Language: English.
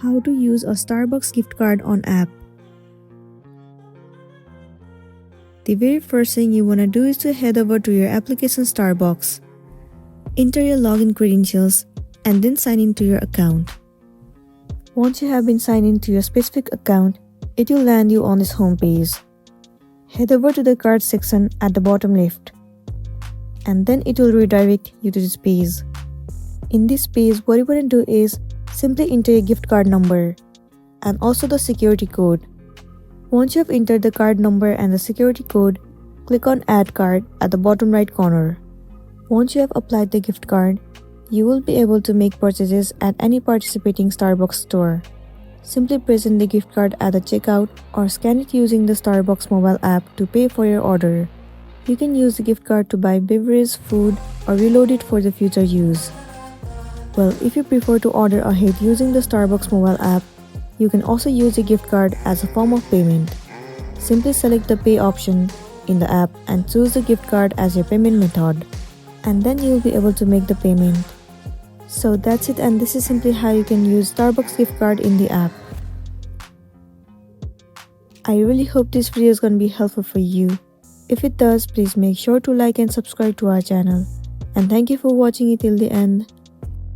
How to use a Starbucks gift card on app. The very first thing you want to do is to head over to your application Starbucks. Enter your login credentials and then sign into your account. Once you have been signed into your specific account, it will land you on this home page. Head over to the card section at the bottom left, and then it will redirect you to this page. In this page, what you want to do is simply enter your gift card number and also the security code. Once you have entered the card number and the security code, click on Add Card at the bottom right corner. Once you have applied the gift card, you will be able to make purchases at any participating Starbucks store. Simply present the gift card at the checkout or scan it using the Starbucks mobile app to pay for your order. You can use the gift card to buy beverages, food, or reload it for the future use. Well, if you prefer to order ahead using the Starbucks mobile app, you can also use the gift card as a form of payment. Simply select the pay option in the app and choose the gift card as your payment method. And then you will be able to make the payment. So that's it, and this is simply how you can use Starbucks gift card in the app. I really hope this video is going to be helpful for you. If it does, please make sure to like and subscribe to our channel. And thank you for watching it till the end.